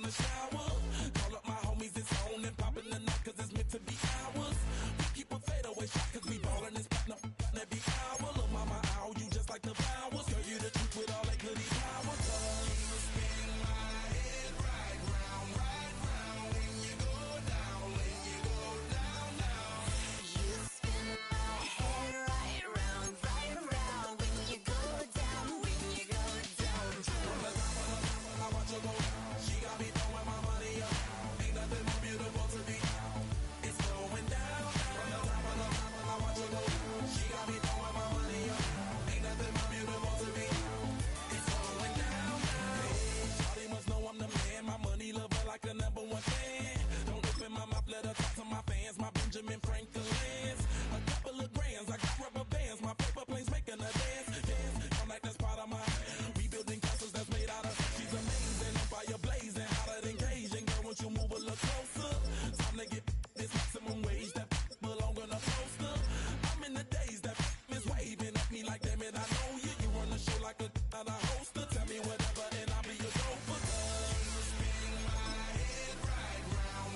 on the shower. Call up my homies, it's on and poppin' the night, cause it's meant to be ours. We keep a fadeaway shot, cause we ballin' this platinum every hour. Look, mama, ow, you just like the flowers. Girl, you the truth with all that goody power. You spin my head right round, when you go down, when you go down, down. You spin my head right round, when you go down, when you go down. From the top of the top, I watch her go down. She got me throwing my money up. Ain't nothing more beautiful to me. It's going down. From the top of the top, I watch her go down. She got me throwing my money up. Ain't nothing more beautiful to me. It's going down. Hey, Shawty must know I'm the man. My money lover like a number one fan. Don't open my mouth, let her talk to my fans. My Benjamin Franklin's. A couple of grands, I got rubber bands. My paper planes making a dance. Dance, I'm like that's part of my. We building castles that's made out of. She's amazing, on fire blazing, hotter than Cajun. Girl, won't you move a little closer? Time to get this maximum wage that belong on a poster. I'm in the days that is waving at me like, damn it, I know you. You run the show like a hoster. Tell me whatever and I'll be your gopher. You spin my head right round,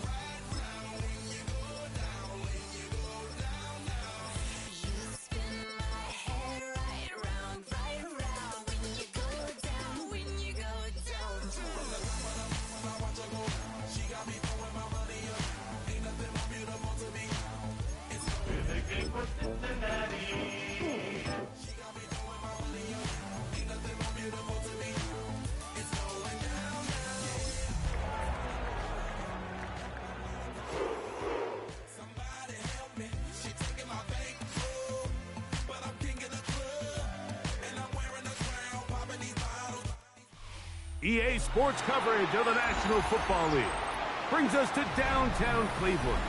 when you go down, when you go down, down. You spin my head right round, when you go down, when you go down. From the top of the mountain, I watch her go down. She got me throwing my money up. Ain't nothing more beautiful to me. It's going for Cincinnati. She got me throwing my money up. Ain't nothing more beautiful to me. It's going down, down. Somebody help me. She taking my bankroll, but I'm king of the club, and I'm wearing a crown, popping these bottles. EA Sports coverage of the National Football League brings us to downtown Cleveland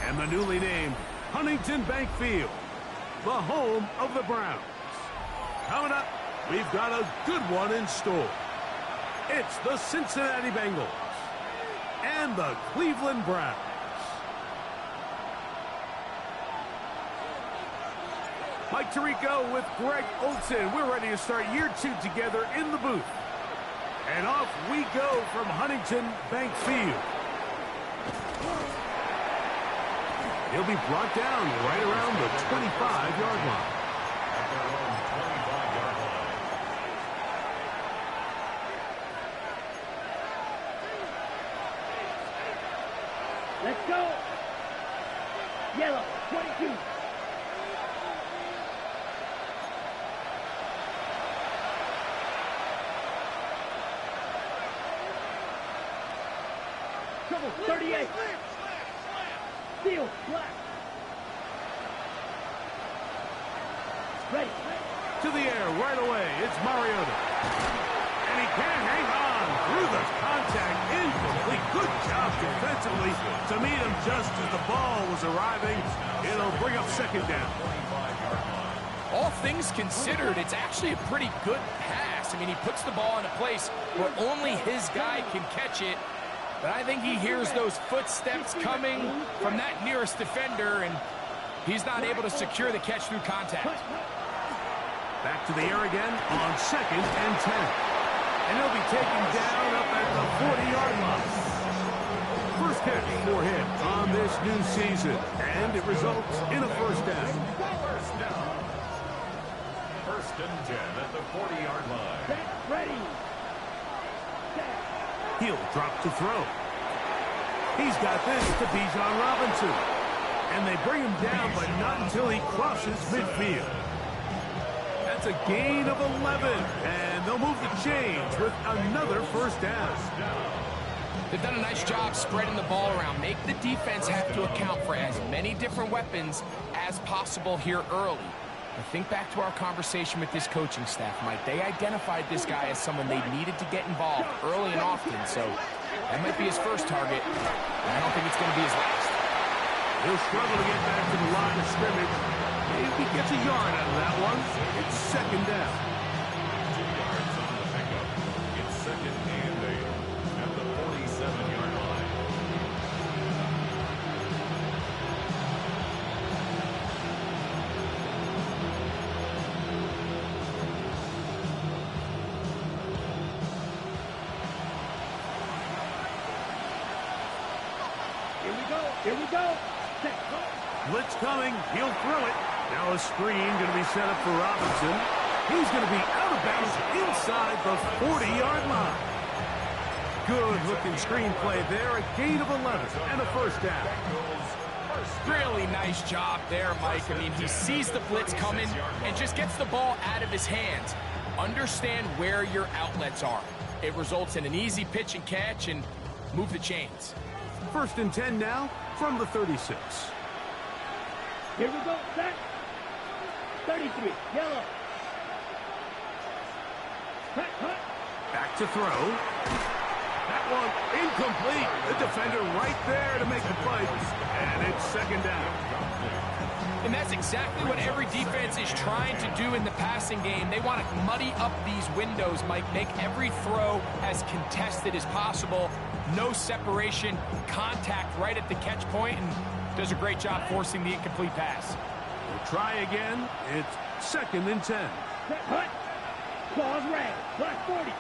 and the newly named Huntington Bank Field, the home of the Browns. Coming up, we've got a good one in store. It's the Cincinnati Bengals and the Cleveland Browns. Mike Tirico with Greg Olson. We're ready to start year 2 together in the booth. And off we go from Huntington Bank Field. He'll be brought down right around the 25-yard line. At their own 25-yard line. Let's go. Yellow, 22. Trouble, 38. Steal, black. Ready. To the air right away, it's Mariota. And he can't hang on through the contact. Incomplete. Good job defensively to meet him just as the ball was arriving. It'll bring up second down. All things considered, it's actually a pretty good pass. I mean, he puts the ball in a place where only his guy can catch it. But I think he hears those footsteps coming from that nearest defender, and he's not able to secure the catch through contact. Back to the air again on second and 10. And he'll be taken down up at the 40-yard line. First catch for him on this new season, and it results in a first down. First down. First and 10 at the 40-yard line. Ready. He'll drop to throw. He's got this to Bijan Robinson. And they bring him down, but not until he crosses midfield. That's a gain of 11. And they'll move the chains with another first down. They've done a nice job spreading the ball around. Make the defense have to account for as many different weapons as possible here early. I think back to our conversation with this coaching staff, Mike. They identified this guy as someone they needed to get involved early and often, so that might be his first target. And I don't think it's going to be his last. He'll struggle to get back to the line of scrimmage. Maybe he gets a yard out of that one. It's second down. 2 yards on the pickup. It's second and 8 at the 47-yard line. Here we go. Set. Blitz coming. He'll throw it. Now a screen going to be set up for Robinson. He's going to be out of bounds inside the 40-yard line. Good-looking screen play there. A gain of 11 and a first down. Really nice job there, Mike. I mean, he sees the blitz coming and just gets the ball out of his hands. Understand where your outlets are. It results in an easy pitch and catch and move the chains. 1st and 10 now from the 36. Here we go. Set. 33. Yellow. Cut. Back to throw. That one incomplete. The defender right there to make the play. And it's 2nd down. And that's exactly what every defense is trying to do in the passing game. They want to muddy up these windows, Mike, make every throw as contested as possible. No separation, contact right at the catch point, and does a great job forcing the incomplete pass. We'll try again. It's 2nd and 10. Set. Hut. Claws red. Black 40.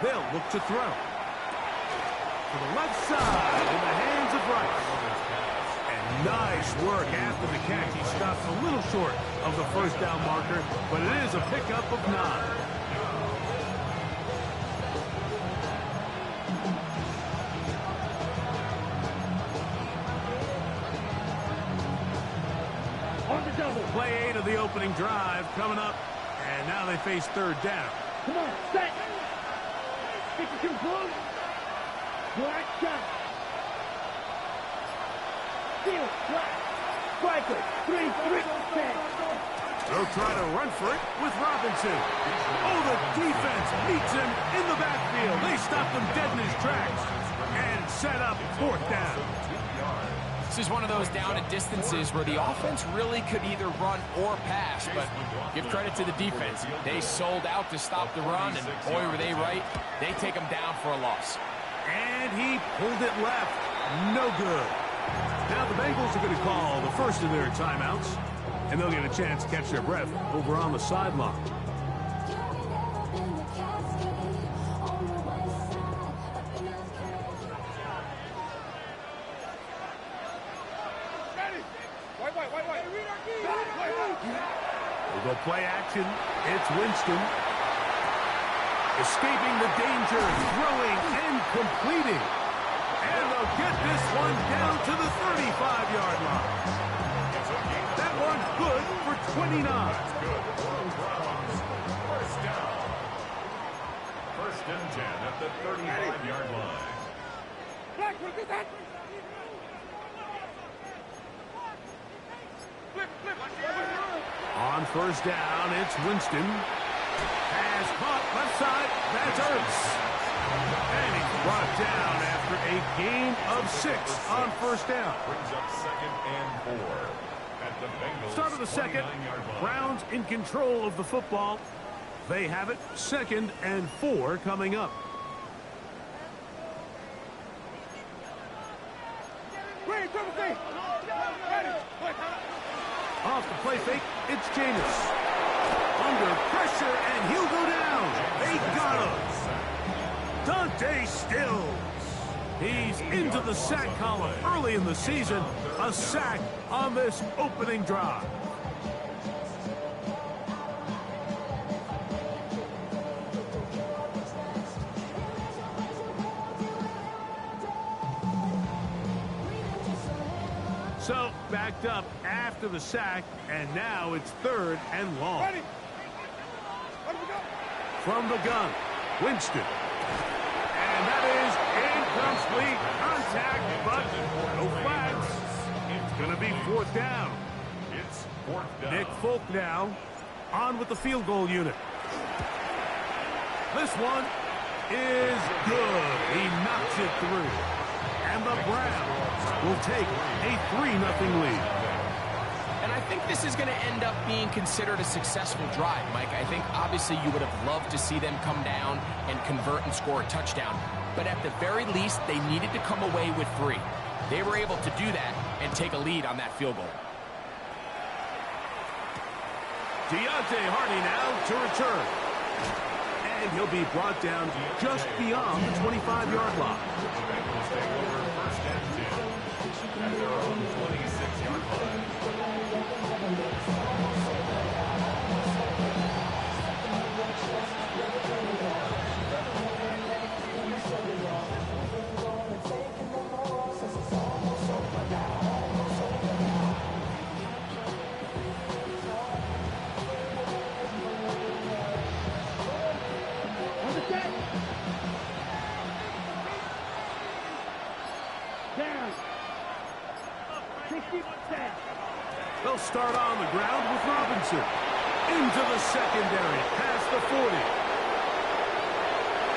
They'll look to throw. To the left side in the hands of Rice. And nice work after the catch. He stopped a little short of the 1st down marker, but it is a pickup of 9. On the double. Play 8 of the opening drive coming up, and now they face 3rd down. Come on. Set. 52 close. Black shot. Steal. Black. Striker. 3. 10. They'll try to run for it with Robinson. Oh, the defense meets him in the backfield. They stopped him dead in his tracks and set up 4th down. This is one of those down and distances where the offense really could either run or pass, but give credit to the defense. They sold out to stop the run, and boy, were they right. They take them down for a loss. And he pulled it left. No good. Now the Bengals are going to call the first of their timeouts, and they'll get a chance to catch their breath over on the sideline. We'll go play action. It's Winston. Escaping the danger, throwing and completing. And they'll get this one down to the 35-yard line. That one good for 29. First down. 1st and 10 at the 35-yard line. On 1st down, it's Winston. Pass caught left side. That's Ertz. And he's brought down after a gain of 6 on 1st down. Brings up 2nd and 4 at the Bengals. Start of the 2nd. 29-yard line. Browns in control of the football. They have it 2nd and 4 coming up. Off the play fake, it's Jameis. Under pressure, and he'll go down. They got him. Dante Stills. He's into the sack column early in the season. A sack on this opening drive. So, backed up after the sack, and now it's 3rd and long. From the gun, Winston. And that is incomplete contact, but no flags. It's going to be 4th down. It's 4th down. Nick Folk now on with the field goal unit. This one is good. He knocks it through. And the Browns will take a 3-0 lead. And I think this is going to end up being considered a successful drive, Mike. I think obviously you would have loved to see them come down and convert and score a touchdown. But at the very least, they needed to come away with 3. They were able to do that and take a lead on that field goal. Deontay Hardy now to return. And he'll be brought down just beyond the 25-yard line. The Bengals take over first and 10 at their own 26-yard line. On the set. Down. 60%. They'll start on the ground with Robinson. Into the secondary, past the 40.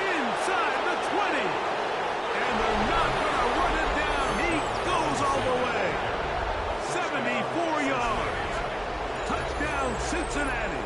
Inside the 20. And they're not going to run it down. He goes all the way. 74 yards. Touchdown, Cincinnati.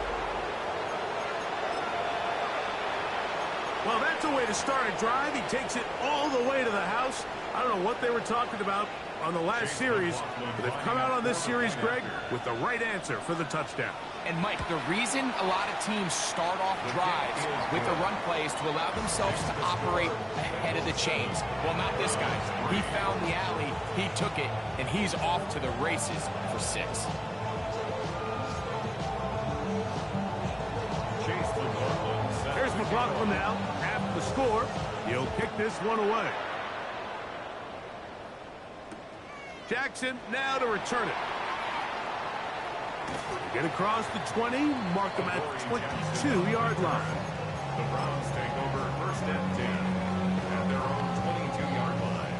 Well, that's a way to start a drive. He takes it all the way to the house. I don't know what they were talking about on the last series, but they've come out on this series, Greg, with the right answer for the touchdown. And, Mike, the reason a lot of teams start off drives with the run play is to allow themselves to operate ahead of the chains. Well, not this guy. He found the alley, he took it, and he's off to the races for 6. Chase McLaughlin. Here's McLaughlin now, half the score. He'll kick this one away. Jackson now to return it. Get across the 20, mark them at the 22-yard line. The Browns take over first and 10 at their own 22-yard line.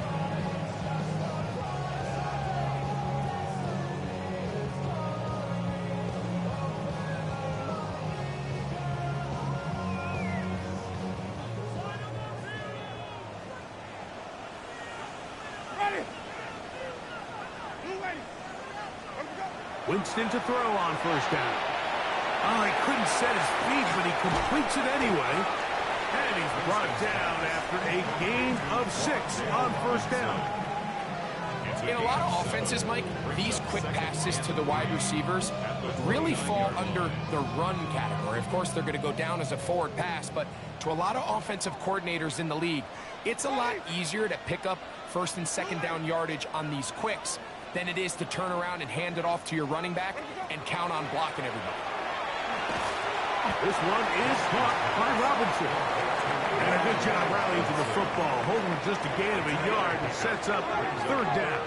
Ready. Winston to throw on first down. Oh, he couldn't set his feet, but he completes it anyway. And he's brought down after a gain of 6 on first down. In a lot of offenses, Mike, these quick passes to the wide receivers really fall under the run category. Of course, they're going to go down as a forward pass, but to a lot of offensive coordinators in the league, it's a lot easier to pick up first and second down yardage on these quicks than it is to turn around and hand it off to your running back and count on blocking everybody. This one is caught by Robinson. And a good job rallying to the football, holding just a gain of a yard and sets up third down.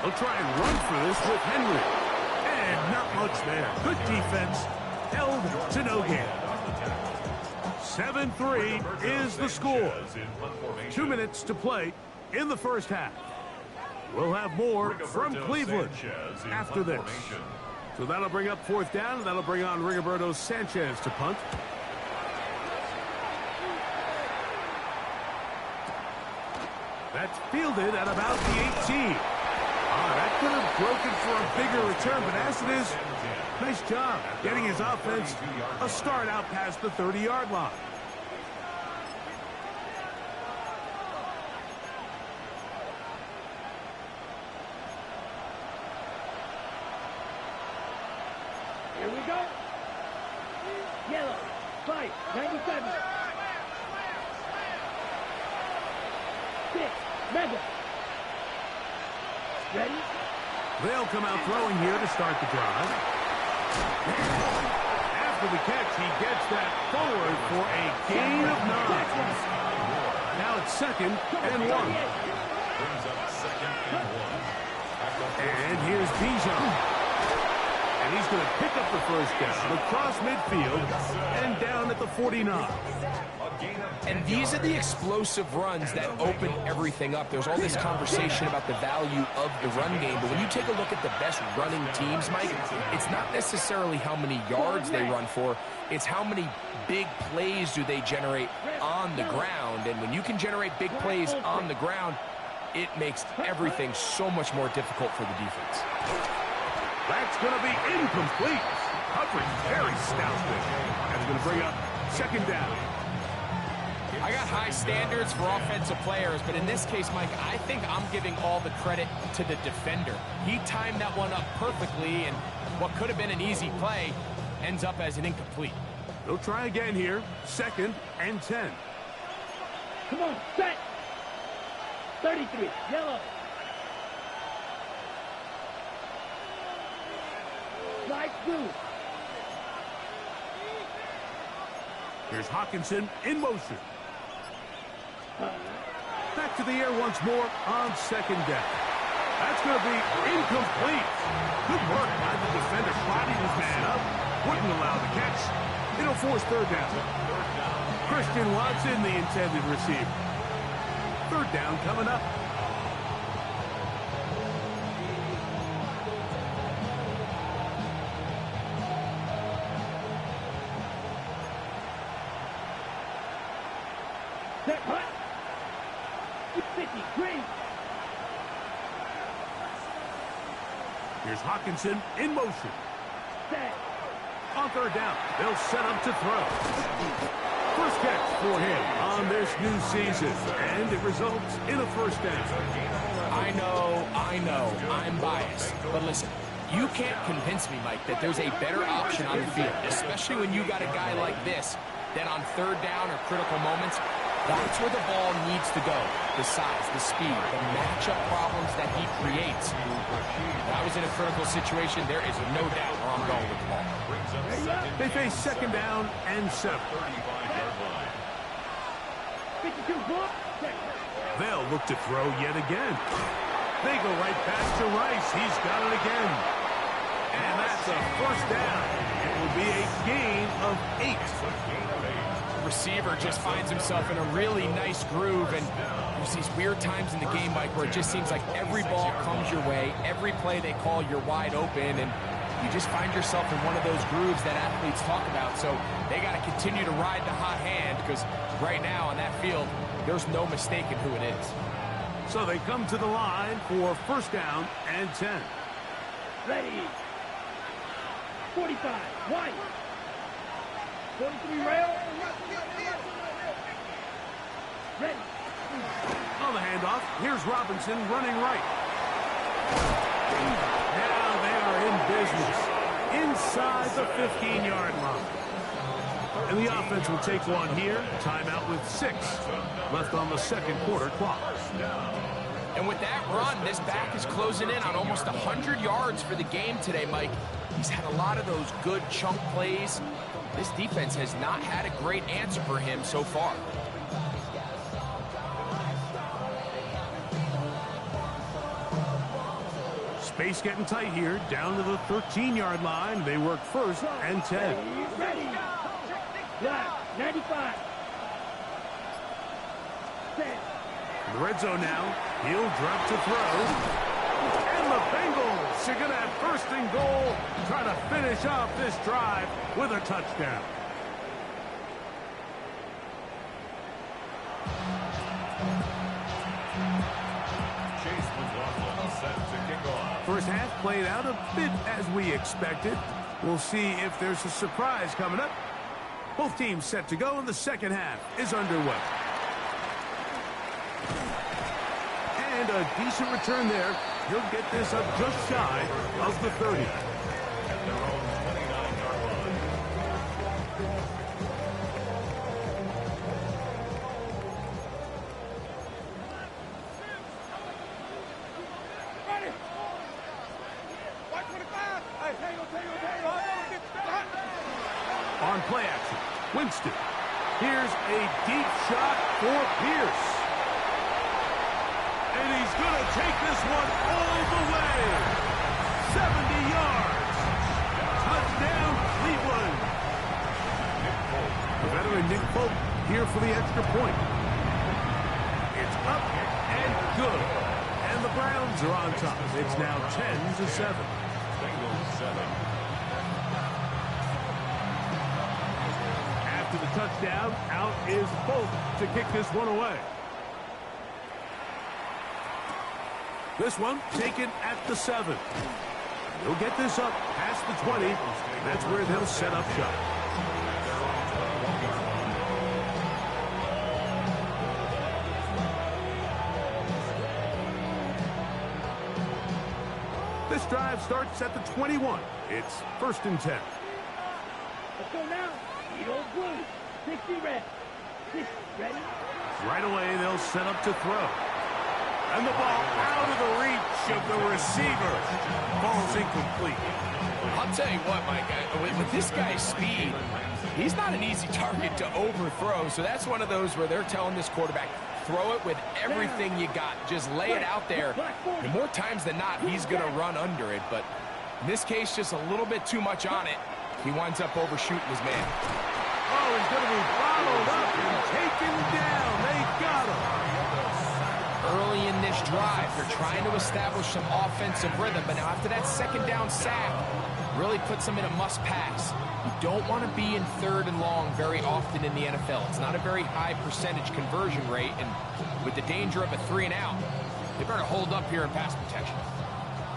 They'll try and run for this with Henry. And not much there. Good defense, held to no gain. 7-3 is the score. 2 minutes to play in the first half. We'll have more from Cleveland after this. So that'll bring up fourth down, and that'll bring on Rigoberto Sanchez to punt. That's fielded at about the 18. That could have broken for a bigger return, but as it is, nice job getting his offense a start out past the 30-yard line. Here we go. Yellow. Fight. 97. 6. Mega. Ready? They'll come out throwing here to start the drive. After the catch, he gets that forward for a gain of 9. Now it's second and 1. Brings up second and 1. And here's Bijan. And he's going to pick up the first down across midfield and down at the 49. And these are the explosive runs that open everything up. There's all this conversation about the value of the run game, but when you take a look at the best running teams, Mike, it's not necessarily how many yards they run for, it's how many big plays do they generate on the ground. And when you can generate big plays on the ground, it makes everything so much more difficult for the defense. That's going to be incomplete. Coverage very stout there. That's going to bring up second down. I got high standards for offensive players, but in this case, Mike, I think I'm giving all the credit to the defender. He timed that one up perfectly, and what could have been an easy play ends up as an incomplete. They'll try again here. 2nd and 10. Come on, set. 33, yellow. Light blue. Here's Hawkinson in motion. Back to the air once more on 2nd down. That's going to be incomplete. Good work by the defender, prodding his man up. Wouldn't allow the catch. It'll force 3rd down. Christian Watson, the intended receiver. 3rd down coming up. Set, hut. 50, green. Here's Hawkinson in motion. Set. On 3rd down, they'll set up to throw. First catch for him on this new season, and it results in a 1st down. I know, I'm biased. But listen, you can't convince me, Mike, that there's a better option on the field, especially when you got a guy like this, that on 3rd down or critical moments, that's where the ball needs to go. The size, the speed, the matchup problems that he creates. If I was in a critical situation, there is no doubt where I'm going with the ball. They face 2nd down and 7. 52, book. Set. They'll look to throw yet again. They go right back to Rice. He's got it again. And that's a 1st down. It will be a gain of 8. Receiver just finds himself in a really nice groove, and there's these weird times in the game, Mike, where it just seems like every ball comes your way, every play they call, you're wide open, and you just find yourself in one of those grooves that athletes talk about. So they got to continue to ride the hot hand, because right now on that field, there's no mistaking who it is. So they come to the line for 1st down and 10. Ready. 45, white. 43, rail. Ready. On the handoff, here's Robinson running right. Now they are in business inside the 15-yard line. And the offense will take one here. Timeout with 6 left on the 2nd quarter clock. And with that run, this back is closing in on almost 100 yards for the game today, Mike. He's had a lot of those good chunk plays. This defense has not had a great answer for him so far. Space getting tight here, down to the 13-yard line. They work 1st and 10. Ready. Black, 95. Set. In the red zone now, he'll drop to throw. And the Bengals are going to have 1st and goal, trying to finish off this drive with a touchdown. Chase McLaughlin set to kick off. First half played out a bit as we expected. We'll see if there's a surprise coming up. Both teams set to go, and the 2nd half is underway. And a decent return there. He'll get this up just shy of the 30. At their own 29-yard line. On play action, Winston. Here's a deep shot for Pierce. And he's going to take this one all the way. 70 yards. Touchdown, Cleveland. The veteran Nick Folk here for the extra point. It's up and good. And the Browns are on top. It's now 10-7. Bengals 7. After the touchdown, out is Folk to kick this one away. This one taken at the 7. He'll get this up past the 20. That's where they'll set up shop. This drive starts at the 21. It's 1st and 10. Let's go now. Eagle blue. 60 red. 60 ready. Right away, they'll set up to throw. And the ball out of the reach of the receiver. Ball's incomplete. I'll tell you what, Mike, with this guy's speed, he's not an easy target to overthrow. So that's one of those where they're telling this quarterback, throw it with everything you got. Just lay it out there. And more times than not, he's going to run under it. But in this case, just a little bit too much on it. He winds up overshooting his man. Oh, he's going to be followed up and taken down. They got him. Early in this drive, they're trying to establish some offensive rhythm, but now after that second down sack, really puts them in a must-pass. You don't want to be in 3rd and long very often in the NFL. It's not a very high percentage conversion rate, and with the danger of a 3 and out, they better hold up here in pass protection.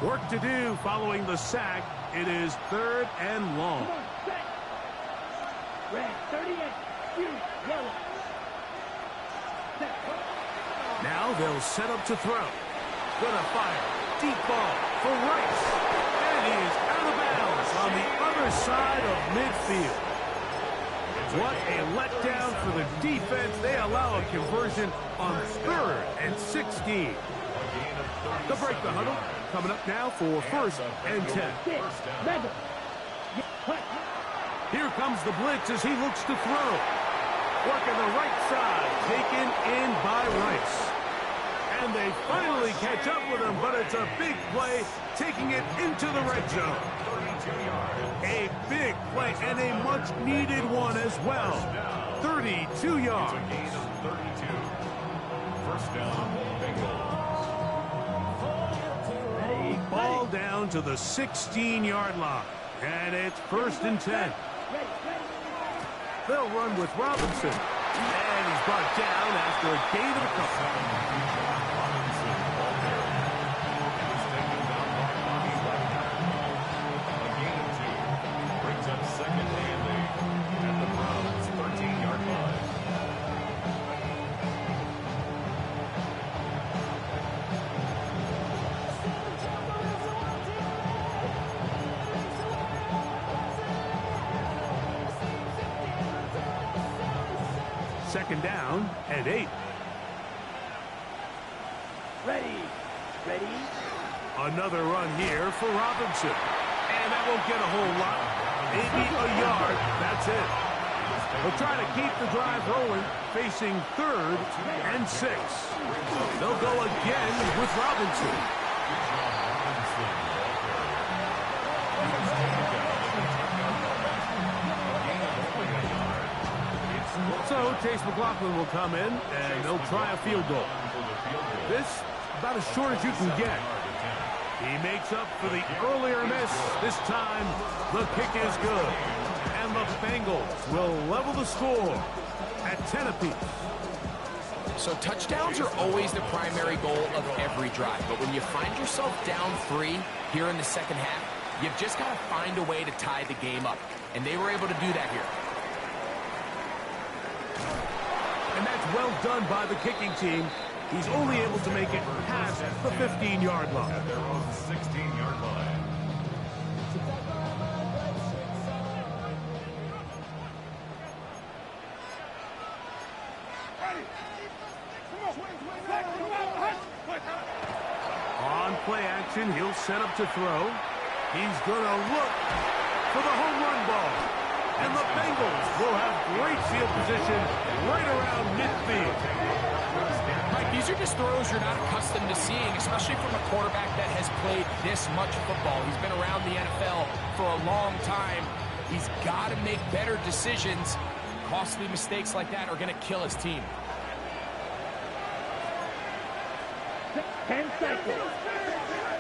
Work to do following the sack. It is 3rd and long. Come on, set. Red, 38. Blue, yellow. Set. Now they'll set up to throw. Gonna fire. Deep ball for Rice. And he is out of bounds on the other side of midfield. What a letdown for the defense. They allow a conversion on 3rd and 16. They'll break the huddle. Coming up now for 1st and 10. Level. Here comes the blitz as he looks to throw. Working the right side. Taken in by Rice. And they finally catch up with him, but it's a big play, taking it into the red zone. A big play and a much-needed one as well. 32 yards. First down, Bengals. Ball down to the 16-yard line. And it's 1st and 10. They'll run with Robinson. And he's brought down after a gain of a couple. Second down and 8. Ready. Ready. Another run here for Robinson. And that won't get a whole lot. Maybe a yard. That's it. They'll try to keep the drive rolling, facing 3rd and 6. They'll go again with Robinson. So Chase McLaughlin will come in, and they'll try a field goal. This, about as short as you can get. He makes up for the earlier miss. This time, the kick is good. And the Bengals will level the score at 10 apiece. So touchdowns are always the primary goal of every drive. But when you find yourself down 3 here in the second half, you've just got to find a way to tie the game up. And they were able to do that here. And that's well done by the kicking team. He's only able to make it past the 15-yard line. At their own 16-yard line. On play action, he'll set up to throw. He's going to look for the home run ball. And the Bengals will have great field position right around midfield. Mike, these are just throws you're not accustomed to seeing, especially from a quarterback that has played this much football. He's been around the NFL for a long time. He's got to make better decisions. Costly mistakes like that are going to kill his team. 10 seconds.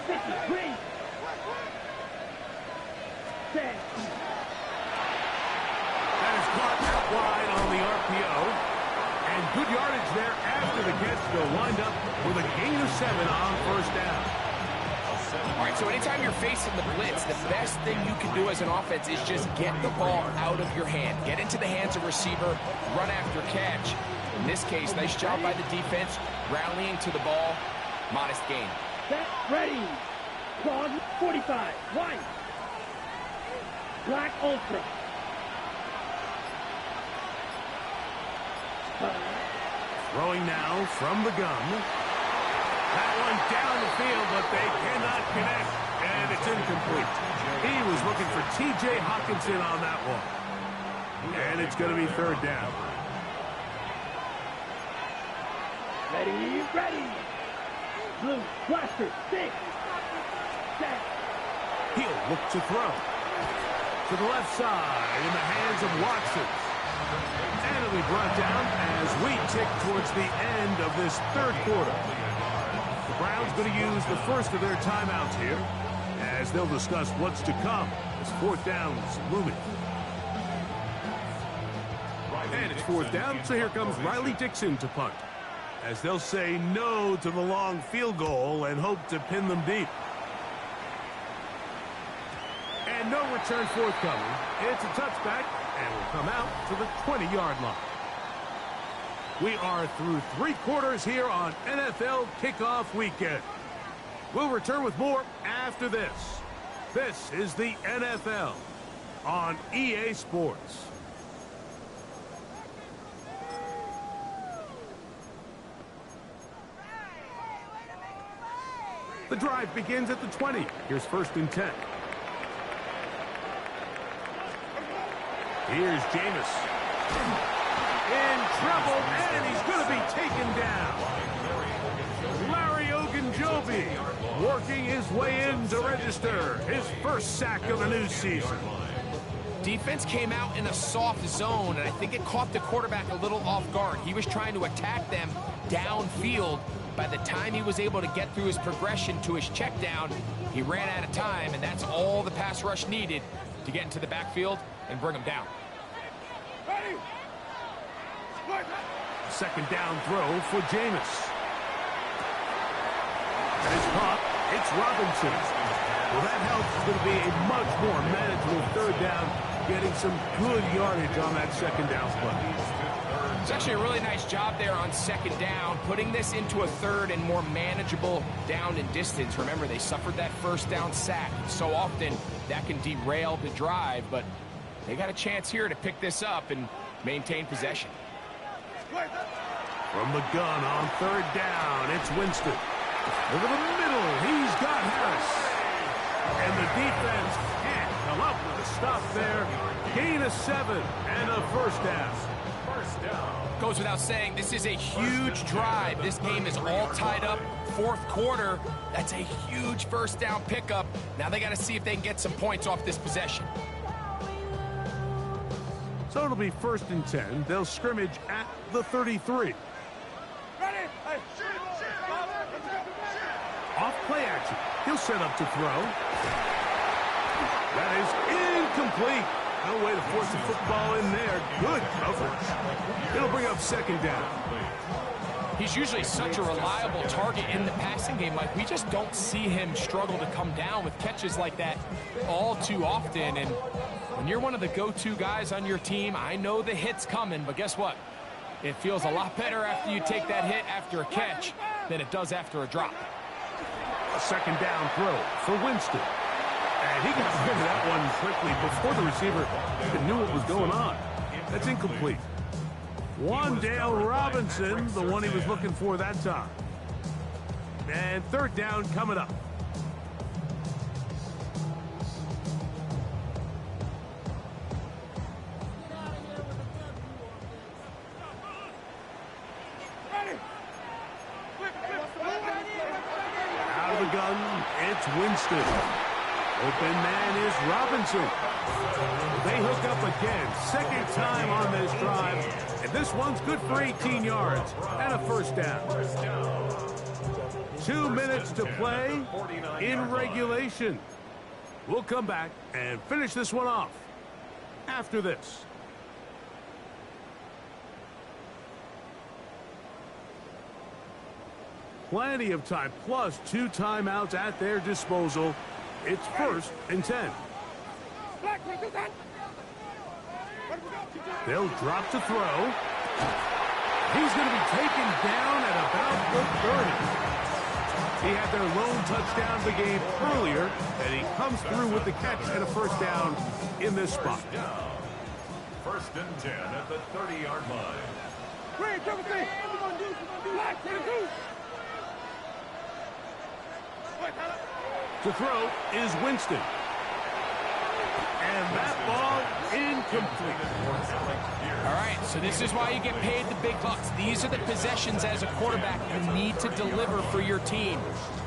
53. Set. That is caught out wide on the RPO. And good yardage there after the catch. They'll wind up with a gain of 7 on first down. All right, so anytime you're facing the blitz, the best thing you can do as an offense is just get the ball out of your hand. Get into the hands of receiver, run after catch. In this case, nice job by the defense, rallying to the ball. Modest gain. Set. Ready. Quad 45. White. Black Ultra. Throwing now from the gun. That one down the field, but they cannot connect, and it's incomplete. He was looking for T.J. Hockenson on that one. And it's going to be third down. Ready, ready. Blue, blaster, stick. Set. He'll look to throw. To the left side in the hands of Watson. And it'll be brought down as we tick towards the end of this third quarter. The Browns going to use the first of their timeouts here as they'll discuss what's to come as fourth down's looming. And it's fourth down, so here comes Riley Dixon to punt, as they'll say no to the long field goal and hope to pin them deep. And no return forthcoming. It's a touchback, and will come out to the 20-yard line. We are through three quarters here on NFL Kickoff Weekend. We'll return with more after this. This is the NFL on EA Sports. The drive begins at the 20. Here's 1st and 10. Here's Jameis. In trouble, and he's going to be taken down. Larry Ogunjobi working his way in to register his first sack of the new season. Defense came out in a soft zone, and I think it caught the quarterback a little off guard. He was trying to attack them downfield. By the time he was able to get through his progression to his check down, he ran out of time, and that's all the pass rush needed to get into the backfield and bring him down. Second down throw for Jameis. And his pop, it's Robinson. Well, that helps. It's going to be a much more manageable third down, getting some good yardage on that second down play. It's actually a really nice job there on second down, putting this into a third and more manageable down and distance. Remember, they suffered that first down sack. So often that can derail the drive, but they got a chance here to pick this up and maintain possession. From the gun on third down, it's Winston. Over the middle, he's got Harris. And the defense can't come up with a stop there. Gain of 7 and a first down. Goes without saying, this is a huge drive. This game is all tied up. Fourth quarter, that's a huge first down pickup. Now they got to see if they can get some points off this possession. So it'll be 1st and 10. They'll scrimmage at the 33. Off play action. He'll set up to throw. That is incomplete. No way to force the football in there. Good coverage. It'll bring up second down. He's usually such a reliable target in the passing game. Like, we just don't see him struggle to come down with catches like that all too often. And when you're one of the go-to guys on your team, I know the hit's coming, but guess what? It feels a lot better after you take that hit after a catch than it does after a drop. A second down throw for Winston. And he got rid of that one quickly before the receiver even knew what was going on. That's incomplete. Wan'Dale Robinson, the one he was looking for that time. And third down coming up. Out of the gun, it's Winston. Open man is Robinson. They hook up again. Second time on this drive. And this one's good for 18 yards and a first down. 2 minutes to play in regulation. We'll come back and finish this one off after this. Plenty of time, plus 2 timeouts at their disposal. It's 1st and 10. They'll drop to throw. He's going to be taken down at about the 30. He had their lone touchdown of the game earlier, and he comes through with the catch and a first down in this spot. 1st and 10 at the 30-yard line. To throw is Winston. And that ball incomplete. All right, so this is why you get paid the big bucks. These are the possessions as a quarterback you need to deliver for your team.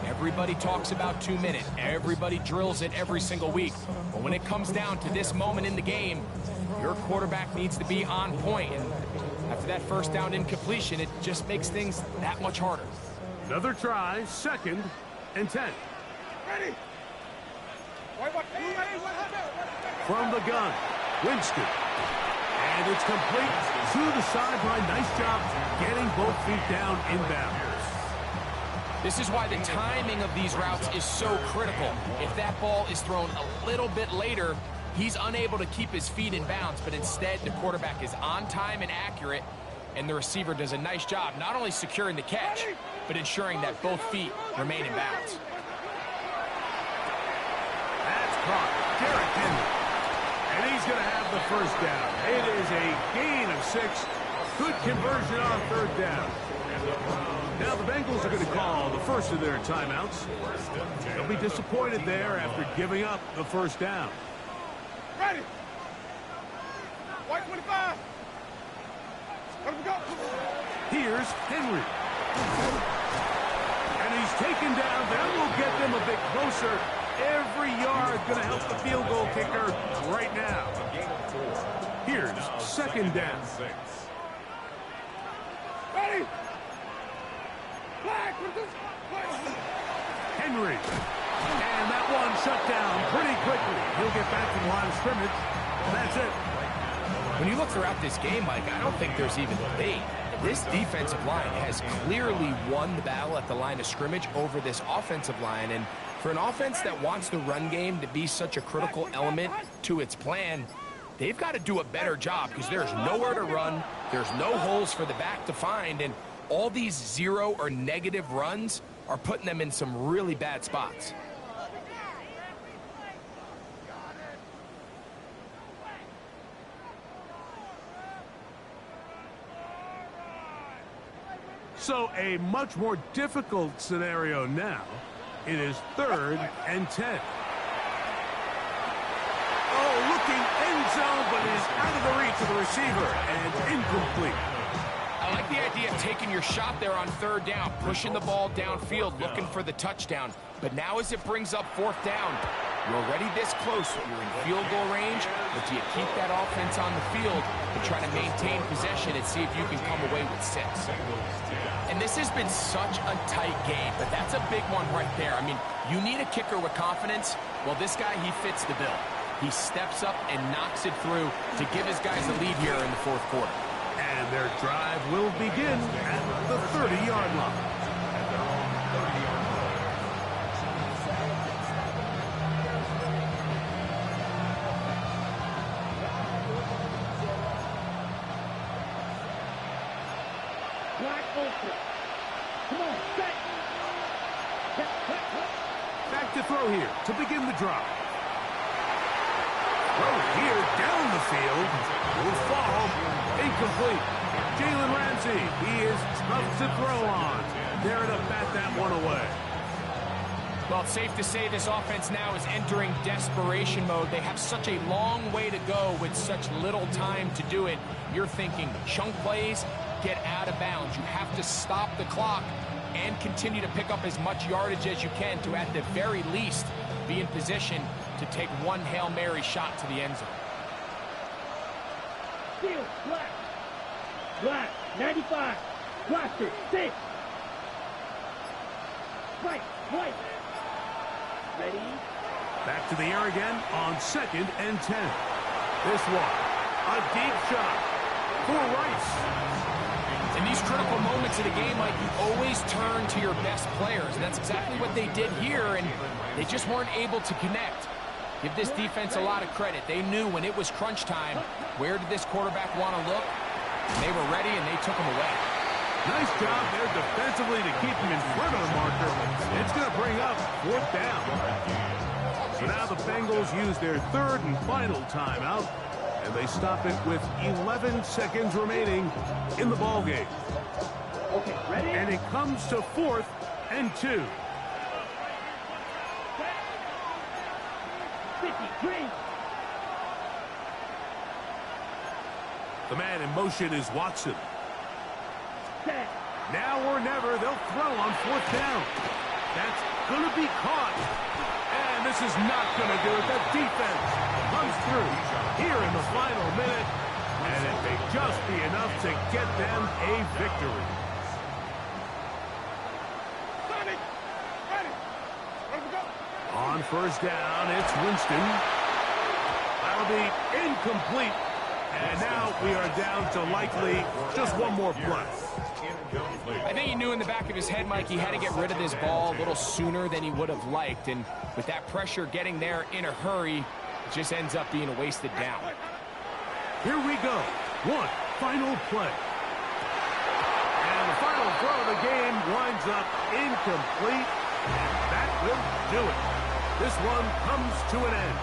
Everybody talks about 2 minutes. Everybody drills it every single week. But when it comes down to this moment in the game, your quarterback needs to be on point. And after that first down incompletion, it just makes things that much harder. Another try, 2nd and 10. Ready. From the gun, Winston. And it's complete to the sideline. Nice job getting both feet down inbound. This is why the timing of these routes is so critical. If that ball is thrown a little bit later, he's unable to keep his feet in bounds, but instead the quarterback is on time and accurate, and the receiver does a nice job not only securing the catch, but ensuring that both feet remain in bounds. That's caught. Derrick Henry. And he's going to have the first down. It is a gain of 6. Good conversion on 3rd down. Now the Bengals are going to call the first of their timeouts. They'll be disappointed there after giving up the first down. Ready. White 25. Let him go. Here's Henry. And he's taken down. That will get them a bit closer. Every yard going to help the field goal kicker right now. Here's 2nd down. Ready. Flag. Henry. And that one shut down pretty quickly. He'll get back to the line of scrimmage. And that's it. When you look throughout this game, Mike, I don't think there's even debate. This defensive line has clearly won the battle at the line of scrimmage over this offensive line. And for an offense that wants the run game to be such a critical element to its plan, they've got to do a better job because there's nowhere to run. There's no holes for the back to find. And all these 0 or negative runs are putting them in some really bad spots. So a much more difficult scenario now. It is 3rd and 10. Oh, looking end zone, but is out of the reach of the receiver and incomplete. I like the idea of taking your shot there on 3rd down, pushing the ball downfield, looking for the touchdown. But now as it brings up 4th down, you're already this close. You're in field goal range, but do you keep that offense on the field and try to maintain possession and see if you can come away with 6? And this has been such a tight game, but that's a big one right there. I mean, you need a kicker with confidence. Well, this guy, he fits the bill. He steps up and knocks it through to give his guys a lead here in the 4th quarter. And their drive will begin at the 30-yard line. Black open. Come on, set. Back to throw here to begin the drive. Throw here down the field. Will fall. Incomplete. Jalen Ramsey. He is tough to throw on. There to bat that one away. Well, it's safe to say this offense now is entering desperation mode. They have such a long way to go with such little time to do it. You're thinking chunk plays, get out of bounds. You have to stop the clock and continue to pick up as much yardage as you can to, at the very least, be in position to take one Hail Mary shot to the end zone. Field, black. Black, 95. Roster, 6. Right, right. Ready? Back to the air again on 2nd and 10. This one, a deep shot for Rice. In these critical moments of the game, Mike, you always turn to your best players, and that's exactly what they did here, and they just weren't able to connect. Give this defense a lot of credit. They knew when it was crunch time, where did this quarterback want to look? And they were ready, and they took him away. Nice job there defensively to keep him in front of the marker. It's going to bring up 4th down. So now the Bengals use their 3rd and final timeout. And they stop it with 11 seconds remaining in the ballgame. Okay, ready? And it comes to 4th and 2. 53. The man in motion is Watson. Set. Now or never, they'll throw on 4th down. That's going to be caught. And this is not going to do it. The defense comes through here in the final minute. And it may just be enough to get them a victory. On 1st down, it's Winston. That'll be incomplete. And now we are down to likely just one more play. I think he knew in the back of his head, Mike, he had to get rid of this ball a little sooner than he would have liked. And with that pressure getting there in a hurry, it just ends up being a wasted down. Here we go. One final play. And the final throw of the game winds up incomplete. And that will do it. This one comes to an end.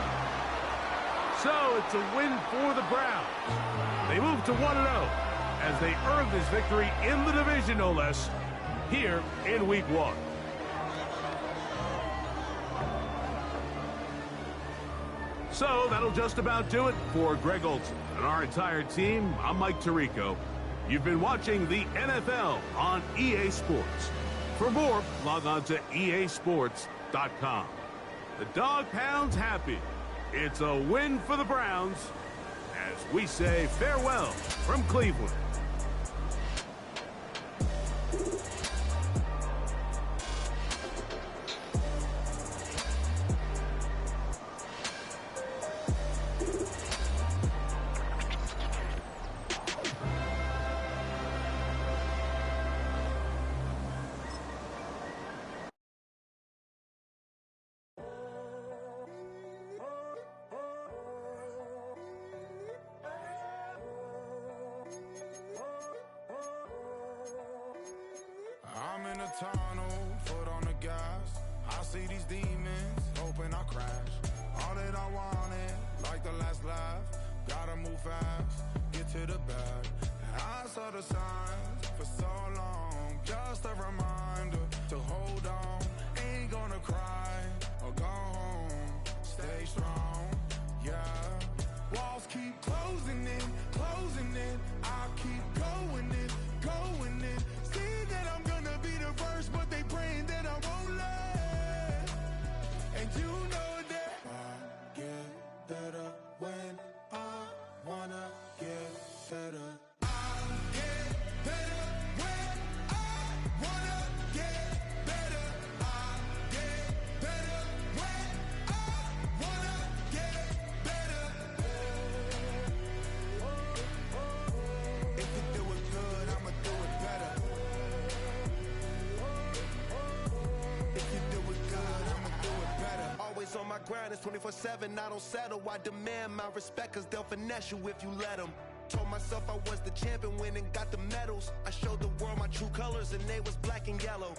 So it's a win for the Browns. They move to 1-0 as they earn this victory in the division, no less, here in Week 1. So that'll just about do it for Greg Olsen and our entire team. I'm Mike Tirico. You've been watching the NFL on EA Sports. For more, log on to easports.com. The Dog Pound's happy. It's a win for the Browns as we say farewell from Cleveland. I'm in a tunnel, foot on the gas. I see these demons, hoping I crash. All that I wanted, like the last laugh. Gotta move fast, get to the bag. I saw the signs for so long, just a reminder to hold on. Ain't gonna cry or go home, stay strong, yeah. Walls keep closing in, I keep going in, going in. See that I'm gonna be the first, but they praying that I won't let. And you know that I get better when I wanna get better. I get better when I wanna get better. I get better when I wanna get better. If you do it good, I'ma do it better. If you do it good, I'ma do it better. Always on my grind, it's 24/7, I don't settle. I demand my respect, cause they'll finesse you if you let them. Told myself I was the champion, went and got the medals. I showed the world my true colors and they was black and yellow.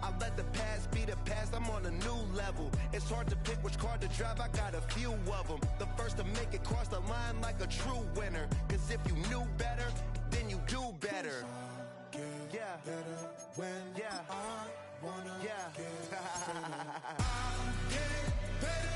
I let the past be the past, I'm on a new level. It's hard to pick which car to drive, I got a few of them. The first to make it cross the line like a true winner. Cause if you knew better, then you do better. Yeah. Better when I wanna get better. I get better.